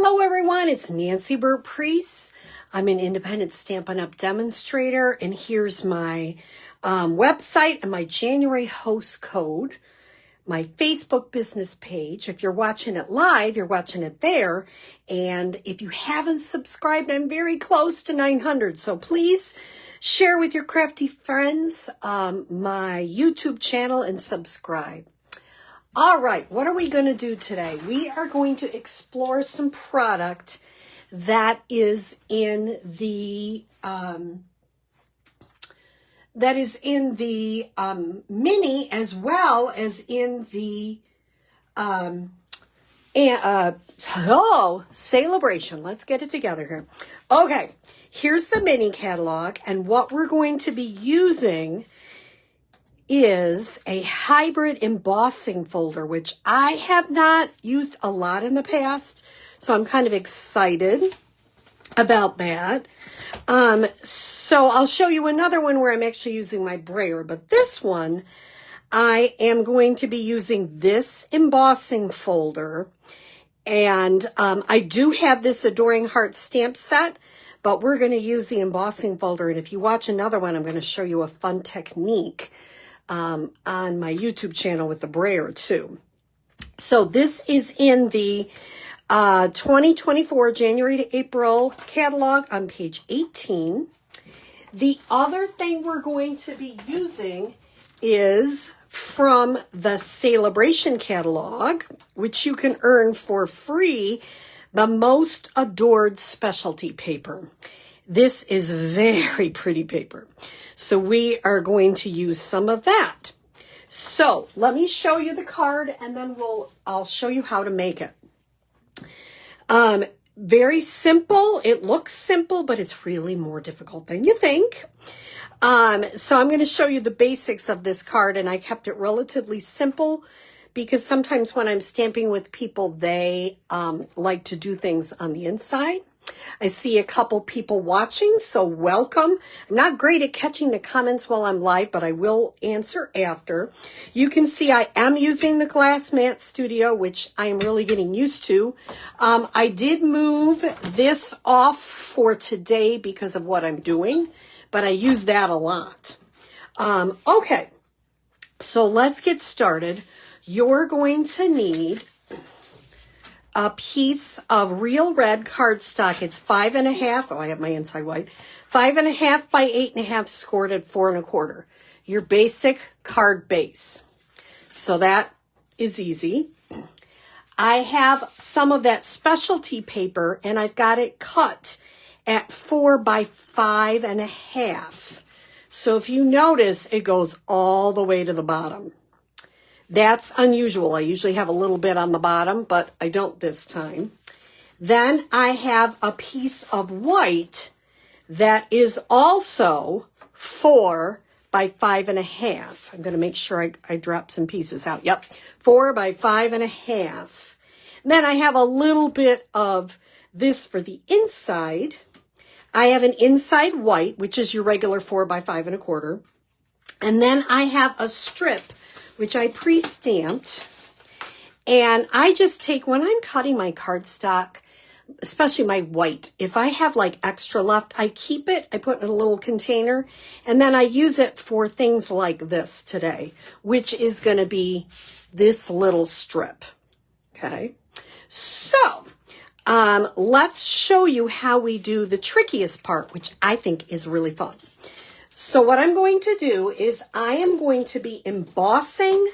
Hello everyone, it's Nancy Burt-Preece. I'm an independent Stampin' Up! Demonstrator, and here's my website and my January host code, my Facebook business page. If you're watching it live, you're watching it there. And if you haven't subscribed, I'm very close to 900. So please share with your crafty friends my YouTube channel and subscribe. All right, what are we going to do today? We are going to explore some product that is in the mini as well as in the celebration. Let's get it together here. Okay, here's the mini catalog, and what we're going to be using is a hybrid embossing folder, which I have not used a lot in the past, so I'm kind of excited about that. So I'll show you another one where I'm actually using my brayer, but this one, I am going to be using this embossing folder, and I do have this Adoring Heart stamp set, but we're going to use the embossing folder, and if you watch another one, I'm going to show you a fun technique on my YouTube channel with the brayer too. So this is in the 2024 January to April catalog on page 18. The other thing we're going to be using is from the Celebration catalog, which you can earn for free, the Most Adored Specialty Paper. This is very pretty paper. So we are going to use some of that. So let me show you the card, and then I'll show you how to make it. Very simple. It looks simple, but it's really more difficult than you think. So I'm going to show you the basics of this card, and I kept it relatively simple because sometimes when I'm stamping with people, they like to do things on the inside. I see a couple people watching, so welcome. I'm not great at catching the comments while I'm live, but I will answer after. You can see I am using the Glass Mat Studio, which I am really getting used to. I did move this off for today because of what I'm doing, but I use that a lot. Okay, so let's get started. You're going to need a piece of real red cardstock. It's 5.5. Oh, I have my inside white. 5.5 by 8.5 scored at 4 1/4. Your basic card base. So that is easy. I have some of that specialty paper, and I've got it cut at 4 by 5.5. So if you notice, it goes all the way to the bottom. That's unusual. I usually have a little bit on the bottom, but I don't this time. Then I have a piece of white that is also 4 by 5.5. I'm going to make sure I drop some pieces out. Yep, 4 by 5.5. Then I have a little bit of this for the inside. I have an inside white, which is your regular 4 by 5 1/4. And then I have a strip which I pre-stamped, and I just take, when I'm cutting my cardstock, especially my white, if I have like extra left, I keep it, I put it in a little container, and then I use it for things like this today, which is going to be this little strip. Okay, so let's show you how we do the trickiest part, which I think is really fun. So what I'm going to do is I am going to be embossing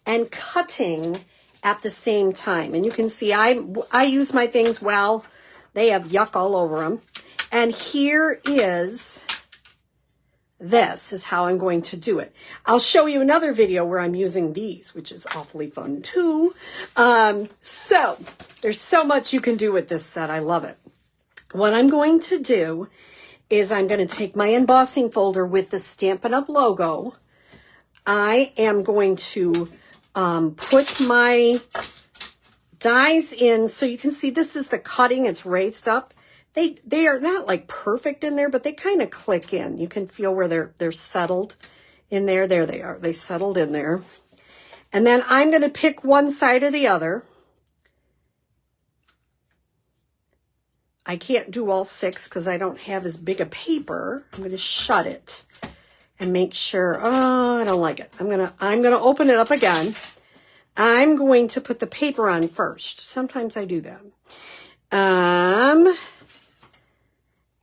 and cutting at the same time. And you can see I use my things well. They have yuck all over them. And here is, this is how I'm going to do it. I'll show you another video where I'm using these, which is awfully fun too. So there's so much you can do with this set. I love it. What I'm going to do is I'm going to take my embossing folder with the Stampin' Up! Logo. I am going to put my dies in, so you can see this is the cutting. It's raised up. They are not like perfect in there, but they kind of click in. You can feel where they're settled in there. There they are. They settled in there. And then I'm going to pick one side or the other. I can't do all 6 because I don't have as big a paper. I'm going to shut it and make sure. Oh, I don't like it. I'm gonna open it up again. I'm going to put the paper on first. Sometimes I do that.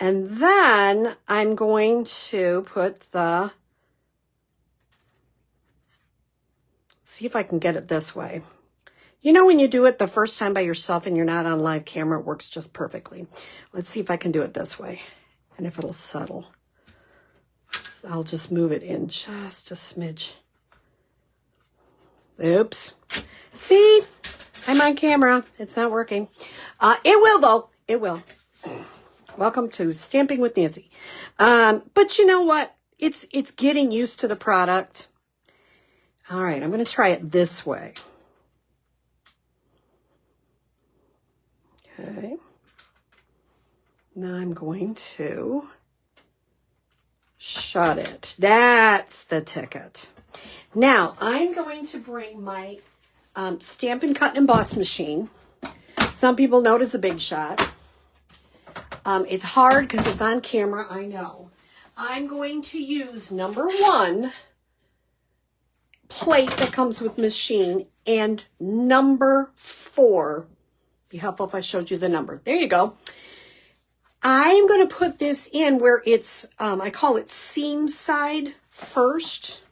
And then I'm going to put the, see if I can get it this way. You know, when you do it the first time by yourself and you're not on live camera, it works just perfectly. Let's see if I can do it this way and if it'll settle. I'll just move it in just a smidge. Oops. See, I'm on camera. It's not working. It will though. It will. Welcome to Stamping with Nancy. But you know what? It's getting used to the product. All right, I'm going to try it this way. Okay. Now I'm going to shut it. That's the ticket. Now I'm going to bring my Stamp and Cut and Emboss machine. Some people know it as a Big Shot. It's hard because it's on camera, I know. I'm going to use number 1 plate that comes with machine and number 4. Be helpful if I showed you the number. There you go. I'm going to put this in where it's, I call it seam side first.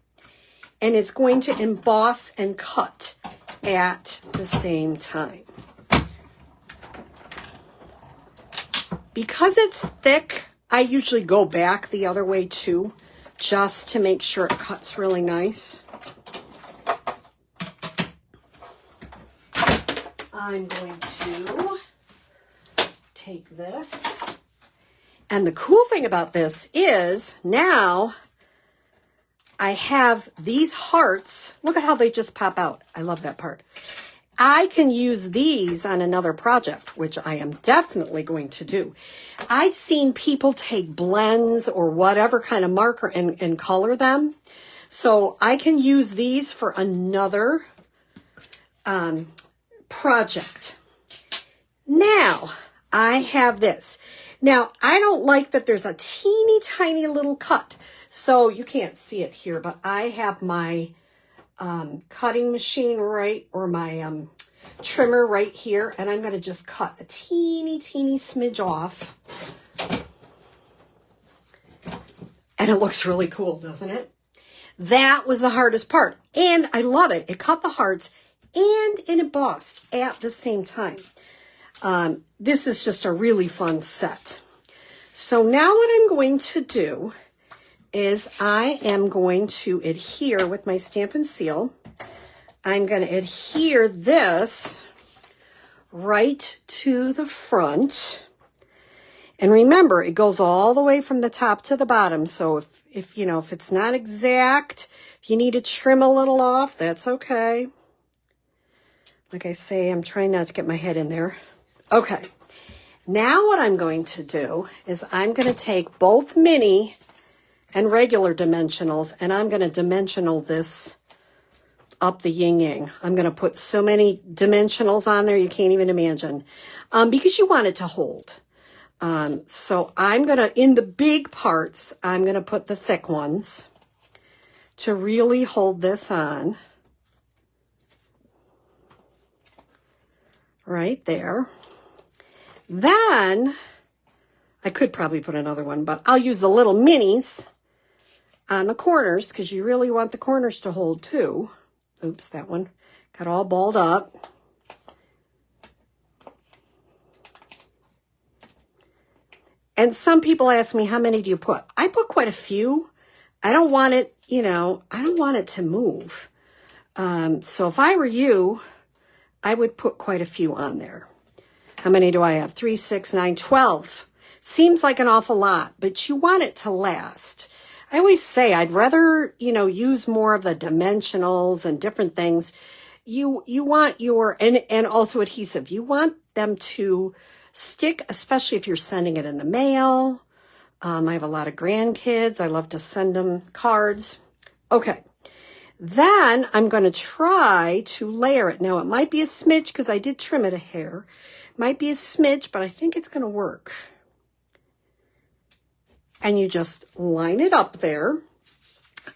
And it's going to emboss and cut at the same time. Because it's thick, I usually go back the other way too, just to make sure it cuts really nice. I'm going to take this. And the cool thing about this is now I have these hearts. Look at how they just pop out. I love that part. I can use these on another project, which I am definitely going to do. I've seen people take blends or whatever kind of marker and color them. So I can use these for another project. Now, I have this. Now, I don't like that there's a teeny tiny little cut. So you can't see it here, but I have my cutting machine or my trimmer right here, and I'm going to just cut a teeny smidge off. And it looks really cool, doesn't it? That was the hardest part, and I love it. It cut the hearts and it embossed at the same time. This is just a really fun set. So now what I'm going to do is I am going to adhere with my Stamp and Seal. I'm going to adhere this right to the front. And remember, it goes all the way from the top to the bottom. So if you know, if it's not exact, if you need to trim a little off, that's okay. Like I say, I'm trying not to get my head in there. Okay. Now what I'm going to do is I'm going to take both mini and regular dimensionals, and I'm going to dimensional this up the yin-yang. I'm going to put so many dimensionals on there you can't even imagine, because you want it to hold. So I'm going to, in the big parts, I'm going to put the thick ones to really hold this on. Right there. Then, I could probably put another one, but I'll use the little minis on the corners because you really want the corners to hold too. Oops, that one got all balled up. And some people ask me, how many do you put? I put quite a few. I don't want it, you know, I don't want it to move. So if I were you, I would put quite a few on there. How many do I have? 3, 6, 9, 12. Seems like an awful lot, but you want it to last. I always say I'd rather, you know, use more of the dimensionals and different things. You want your, and also adhesive. You want them to stick, especially if you're sending it in the mail. I have a lot of grandkids. I love to send them cards. Okay. Then I'm going to try to layer it. Now, it might be a smidge because I did trim it a hair. Might be a smidge, but I think it's going to work. And you just line it up there.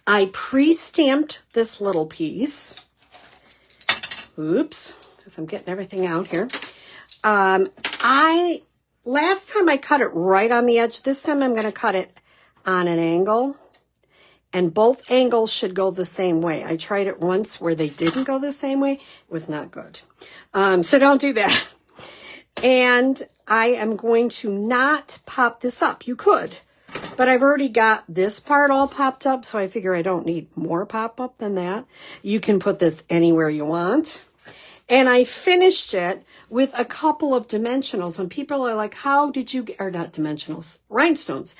I pre-stamped this little piece. Oops, because I'm getting everything out here. Last time I cut it right on the edge. This time I'm going to cut it on an angle. And both angles should go the same way. I tried it once where they didn't go the same way. It was not good. So don't do that. And I am going to not pop this up. You could. But I've already got this part all popped up, so I figure I don't need more pop-up than that. You can put this anywhere you want. And I finished it with a couple of dimensionals. And people are like, how did you get, or not dimensionals, rhinestones.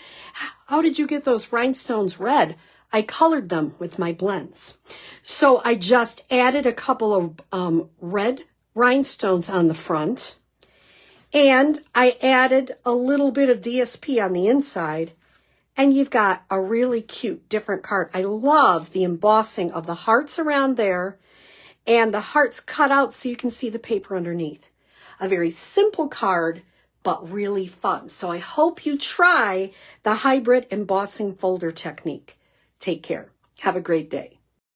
How did you get those rhinestones red? I colored them with my blends. So I just added a couple of red rhinestones on the front. And I added a little bit of DSP on the inside. And you've got a really cute, different card. I love the embossing of the hearts around there and the hearts cut out so you can see the paper underneath. A very simple card, but really fun. So I hope you try the hybrid embossing folder technique. Take care. Have a great day.